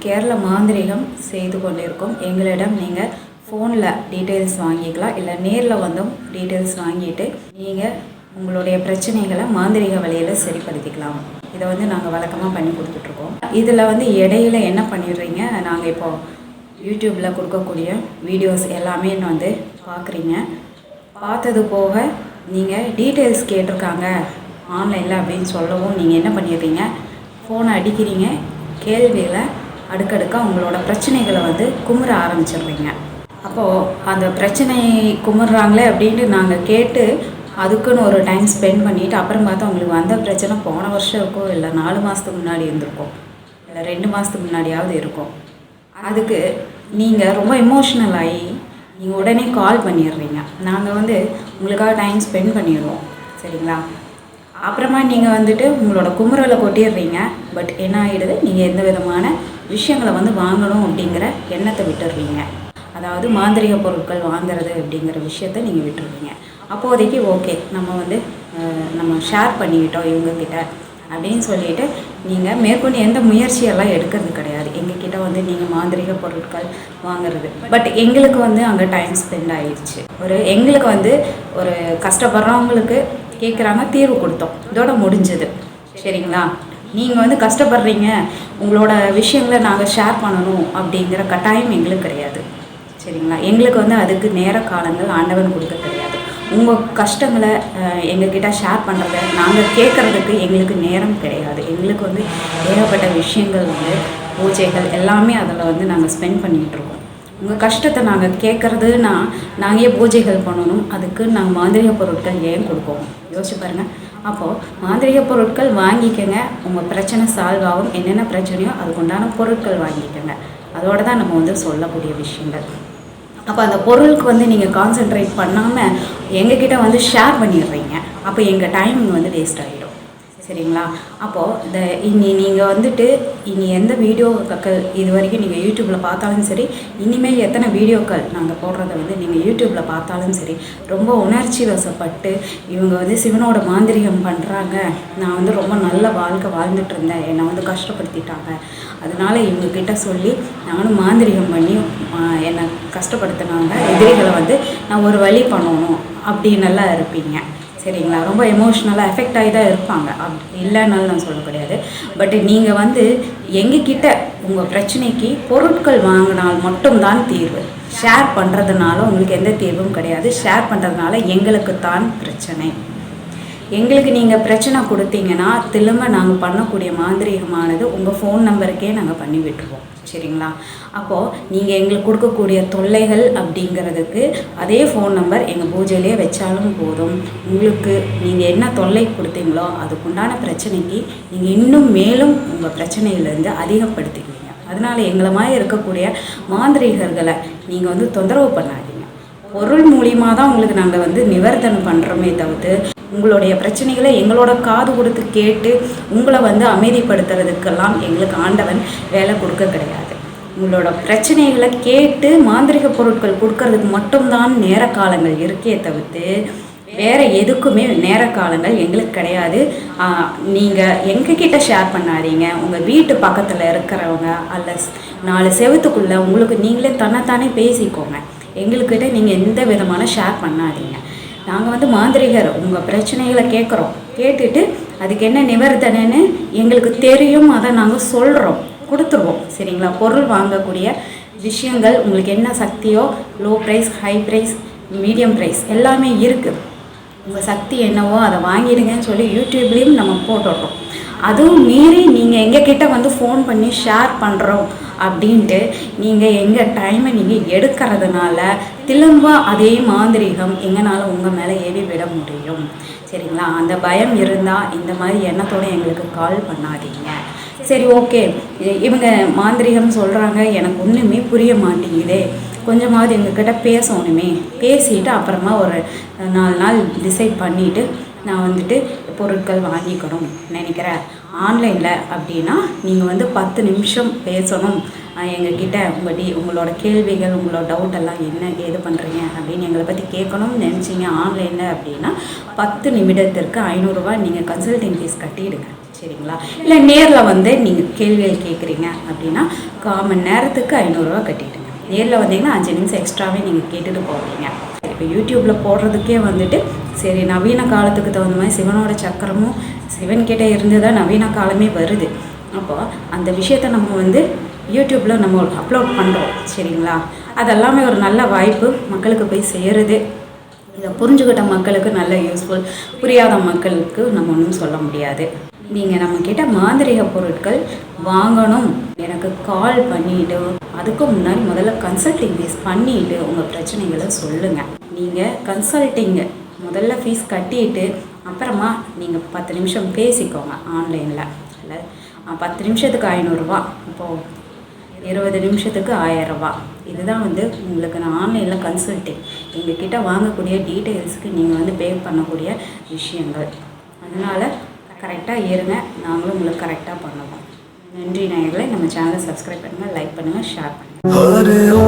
கேரள மாந்திரீகம் செய்து கொண்டிருக்கோம். எங்களிடம் நீங்கள் ஃபோனில் டீட்டெயில்ஸ் வாங்கிக்கலாம், இல்லை நேரில் வந்தும் டீட்டெயில்ஸ் வாங்கிட்டு நீங்கள் உங்களுடைய பிரச்சனைகளை மாந்திரீக வழியில் சரிப்படுத்திக்கலாம். இதை நாங்கள் வழக்கமாக பண்ணி கொடுத்துட்ருக்கோம். இதில் இடையில என்ன பண்ணிடுறீங்க, நாங்கள் இப்போது யூடியூப்பில் கொடுக்கக்கூடிய வீடியோஸ் எல்லாமே பார்க்குறீங்க. பார்த்தது போக நீங்கள் டீட்டெயில்ஸ் கேட்டிருக்காங்க ஆன்லைனில் அப்படின்னு சொல்லவும் நீங்கள் என்ன பண்ணிடுறீங்க, ஃபோனை அடிக்கிறீங்க, கேள்வியில் அடுக்கடுக்காக உங்களோட பிரச்சனைகளை குமுற ஆரம்பிச்சிடுறீங்க. அப்போது அந்த பிரச்சனை குமுறாங்களே அப்படின்ட்டு நாங்கள் கேட்டு அதுக்குன்னு ஒரு டைம் ஸ்பெண்ட் பண்ணிவிட்டு அப்புறம் பார்த்தா உங்களுக்கு வந்த பிரச்சனை போன வருஷம் இருக்கும், இல்லை 4 மாதத்துக்கு முன்னாடி இருந்திருக்கும், இல்லை 2 மாதத்துக்கு முன்னாடியாவது இருக்கும். அதுக்கு நீங்கள் ரொம்ப எமோஷ்னல் ஆகி நீங்கள் உடனே கால் பண்ணிடுறீங்க. நாங்கள் உங்களுக்காக டைம் ஸ்பெண்ட் பண்ணிடுவோம், சரிங்களா? அப்புறமா நீங்கள் உங்களோட குமுறலை கொட்டிடுறீங்க. பட் என்ன ஆகிடுது, நீங்கள் எந்த விதமான விஷயங்களை வாங்கணும் அப்படிங்கிற எண்ணத்தை விட்டுடுறீங்க. அதாவது மாந்திரிக பொருட்கள் வாங்குறது அப்படிங்கிற விஷயத்த நீங்கள் விட்டுருவீங்க. அப்போதைக்கு ஓகே, நம்ம ஷேர் பண்ணிக்கிட்டோம் இவங்கக்கிட்ட அப்படின்னு சொல்லிவிட்டு நீங்கள் மேற்கொண்டு எந்த முயற்சியெல்லாம் எடுக்கிறது கிடையாது. எங்ககிட்ட நீங்கள் மாந்திரிக பொருட்கள் வாங்குறது. பட் எங்களுக்கு அங்கே டைம் ஸ்பெண்ட் ஆகிடுச்சு. எங்களுக்கு ஒரு கஷ்டப்படுறவங்களுக்கு கேட்குறாங்க, தீர்வு கொடுத்தோம், இதோட முடிஞ்சது, சரிங்களா? நீங்கள் கஷ்டப்படுறீங்க, உங்களோட விஷயங்களை நாங்கள் ஷேர் பண்ணணும் அப்படிங்கிற கட்டாயம் எங்களுக்கு கிடையாது, சரிங்களா? எங்களுக்கு அதுக்கு நேர காலங்கள் ஆண்டவன் கொடுக்க கிடையாது. உங்கள் கஷ்டங்களை எங்ககிட்ட ஷேர் பண்ணுறத நாங்கள் கேட்குறதுக்கு எங்களுக்கு நேரம் கிடையாது. எங்களுக்கு ஏகப்பட்ட விஷயங்கள் பூஜைகள் எல்லாமே அதில் நாங்கள் ஸ்பெண்ட் பண்ணிகிட்ருக்கோம். உங்கள் கஷ்டத்தை நாங்கள் கேட்குறதுன்னா நாங்கள் ஏன் பூஜைகள் பண்ணணும், அதுக்கு நாங்கள் மாந்திரிக பொருட்கள் ஏன் கொடுப்போம்? யோசிச்சு பாருங்கள். அப்போது மாந்திரிக பொருட்கள் வாங்கிக்கங்க, உங்கள் பிரச்சனை சால்வ் ஆகும். என்னென்ன பிரச்சனையோ அதுக்குண்டான பொருட்கள் வாங்கிக்கங்க. அதோடு தான் நம்ம சொல்லக்கூடிய விஷயங்கள். அப்போ அந்த பொருளுக்கு நீங்கள் கான்சென்ட்ரேட் பண்ணாமல் எங்ககிட்ட ஷேர் பண்ணிடுறீங்க. அப்போ எங்கள் டைமிங் வேஸ்ட் ஆகிடும், சரிங்களா? அப்போது நீங்கள் இனி எந்த வீடியோக்கள் இது வரைக்கும் நீங்கள் யூடியூப்பில் பார்த்தாலும் சரி, இனிமேல் எத்தனை வீடியோக்கள் நாங்கள் போடுறத நீங்கள் யூடியூப்பில் பார்த்தாலும் சரி, ரொம்ப உணர்ச்சி வசப்பட்டு இவங்க சிவனோட மாந்திரிகம் பண்ணுறாங்க, நான் ரொம்ப நல்ல வாழ்க்கை வாழ்ந்துட்டு இருந்தேன், என்னை கஷ்டப்படுத்திட்டாங்க, அதனால் இவங்கக்கிட்ட சொல்லி நானும் மாந்திரிகம் பண்ணி என்னை கஷ்டப்படுத்தினாங்க, எதிரிகளை நான் ஒரு வழி பண்ணணும் அப்படின்னெல்லாம் இருப்பீங்க, சரிங்களா? ரொம்ப எமோஷ்னலாக எஃபெக்ட் ஆகி தான் இருப்பாங்க, இல்லைன்னாலும் நான் சொல்ல கிடையாது. பட் நீங்கள் எங்ககிட்ட உங்கள் பிரச்சனைக்கு பொருட்கள் வாங்கினால் மட்டும்தான் தீர்வு. ஷேர் பண்ணுறதுனால உங்களுக்கு எந்த தீர்வும் கிடையாது. ஷேர் பண்ணுறதுனால எங்களுக்கு தான் பிரச்சனை. எங்களுக்கு நீங்கள் பிரச்சனை கொடுத்தீங்கன்னா திரும்ப நாங்கள் பண்ணக்கூடிய மாந்திரீகமானது உங்கள் ஃபோன் நம்பருக்கே நாங்கள் பண்ணி விட்டுருவோம், சரிங்களா? அப்போது நீங்கள் எங்களுக்கு கொடுக்கக்கூடிய தொல்லைகள் அப்படிங்கிறதுக்கு அதே ஃபோன் நம்பர் எங்கள் பூஜையிலே வச்சாலும் போதும். உங்களுக்கு நீங்கள் என்ன தொல்லை கொடுத்தீங்களோ அதுக்குண்டான பிரச்சனைக்கு நீங்கள் இன்னும் மேலும் உங்கள் பிரச்சனையிலேருந்து அதிகப்படுத்திக்குவீங்க. அதனால் எங்களை மாதிரி இருக்கக்கூடிய மாந்திரீகர்களை நீங்கள் தொந்தரவு பண்ணாதீங்க. பொருள் மூலியமாக தான் உங்களுக்கு நாங்கள் நிவர்த்தனம் பண்ணுறோமே தவிர்த்து உங்களுடைய பிரச்சனைகளை எங்களோட காது கொடுத்து கேட்டு உங்களை அமைதிப்படுத்துறதுக்கெல்லாம் எங்களுக்கு ஆண்டவன் வேலை கொடுக்க கிடையாது. உங்களோட பிரச்சனைகளை கேட்டு மாந்திரிக பொருட்கள் கொடுக்கறதுக்கு மட்டும்தான் நேர காலங்கள் இருக்கே தவிர்த்து வேறு எதுக்குமே நேர காலங்கள் எங்களுக்கு கிடையாது. நீங்கள் எங்ககிட்ட ஷேர் பண்ணாதீங்க. உங்கள் வீட்டு பக்கத்தில் இருக்கிறவங்க அல்ல 4 செவத்துக்குள்ளே உங்களுக்கு நீங்களே தன்னைத்தானே பேசிக்கோங்க. எங்களுக்கிட்ட நீங்கள் எந்த விதமான ஷேர் பண்ணாதீங்க. நாங்கள் மாந்திரிகர், உங்கள் பிரச்சனைகளை கேட்குறோம், கேட்டுட்டு அதுக்கு என்ன நிவர்த்தனைன்னு எங்களுக்கு தெரியும், அதை நாங்கள் சொல்கிறோம், கொடுத்துருவோம், சரிங்களா? பொருள் வாங்கக்கூடிய விஷயங்கள் உங்களுக்கு என்ன சக்தியோ, low price, high price, medium price எல்லாமே இருக்குது. உங்கள் சக்தி என்னவோ அதை வாங்கிடுங்கன்னு சொல்லி யூடியூப்லேயும் நம்ம போட்டுடுறோம். அதுவும் மீறி நீங்கள் எங்ககிட்ட ஃபோன் பண்ணி ஷேர் பண்ணுறோம் அப்படின்ட்டு நீங்கள் எங்கள் டைமை நீங்கள் எடுக்கிறதுனால திரும்ப அதே மாந்திரீகம் எங்களால் உங்கள் மேலே ஏவி விட முடியும், சரிங்களா? அந்த பயம் இருந்தால் இந்த மாதிரி எண்ணத்தோடு எங்களுக்கு கால் பண்ணாதீங்க. சரி, ஓகே, இவங்க மாந்திரீகம் சொல்கிறாங்க, எனக்கு ஒன்றுமே புரிய மாட்டேங்குதே, கொஞ்சமாவது எங்ககிட்ட பேசணுமே, பேசிட்டு அப்புறமா ஒரு 4 நாள் டிசைட் பண்ணிவிட்டு நான் பொருட்கள் வாங்கிக்கணும் நினைக்கிறேன் ஆன்லைனில் அப்படின்னா நீங்கள் 10 நிமிஷம் பேசணும் எங்ககிட்ட. உங்களோட கேள்விகள், உங்களோட டவுட் எல்லாம் என்ன ஏது பண்ணுறீங்க அப்படின்னு எங்களை பற்றி கேட்கணும்னு நினச்சிங்க ஆன்லைனில் அப்படின்னா 10 நிமிடத்திற்கு 500 ரூபா நீங்கள் கன்சல்டிங் ஃபீஸ் கட்டிவிடுங்க, சரிங்களா? இல்லை நேரில் வந்து நீங்கள் கேள்விகள் கேட்குறீங்க அப்படின்னா 1/4 மணி நேரத்துக்கு 500 ரூபா கட்டிட்டுங்க. நேரில் வந்தீங்கன்னா 5 நிமிஷம் எக்ஸ்ட்ராவே நீங்கள் கேட்டுட்டு போவீங்க. இப்போ யூடியூப்பில் போடுறதுக்கே வந்துட்டு சரி நவீன காலத்துக்கு தகுந்த மாதிரி சிவனோட சக்கரமும் சிவன்கிட்ட இருந்து தான் நவீன காலமே வருது. அப்போ அந்த விஷயத்தை நம்ம வந்து யூடியூப்பில் நம்ம அப்லோட் பண்ணுறோம் சரிங்களா? அதெல்லாமே ஒரு நல்ல வாய்ப்பு, மக்களுக்கு போய் சேருது. இதை புரிஞ்சுக்கிட்ட மக்களுக்கு நல்ல யூஸ்ஃபுல், புரியாத மக்களுக்கு நம்ம ஒன்றும் சொல்ல முடியாது. நீங்கள் நம்மக்கிட்ட மாந்திரிக பொருட்கள் வாங்கணும் எனக்கு கால் பண்ணிவிட்டு அதுக்கு முன்னாடி முதல்ல கன்சல்டிங் ஃபீஸ் பண்ணிவிட்டு உங்கள் பிரச்சனைகளை சொல்லுங்கள். நீங்கள் கன்சல்டிங்கு முதல்ல ஃபீஸ் கட்டிட்டு அப்புறமா நீங்கள் 10 நிமிஷம் பேசிக்கோங்க ஆன்லைனில். இல்லை 10 நிமிஷத்துக்கு 500 ரூபா, இப்போது 20 நிமிஷத்துக்கு 1000 ரூபா. இதுதான் வந்து உங்களுக்கு நான் ஆன்லைனில் கன்சல்டிங் எங்ககிட்ட வாங்கக்கூடிய டீட்டெயில்ஸுக்கு நீங்கள் வந்து பே பண்ணக்கூடிய விஷயங்கள். அதனால் கரெக்டாக இருங்க, நாங்களும் உங்களுக்கு கரெக்டாக பண்ணுவோம். நன்றி நேயர்களே. நம்ம சேனலை சப்ஸ்கிரைப் பண்ணுங்கள், லைக் பண்ணுங்கள், ஷேர் பண்ணுங்கள்.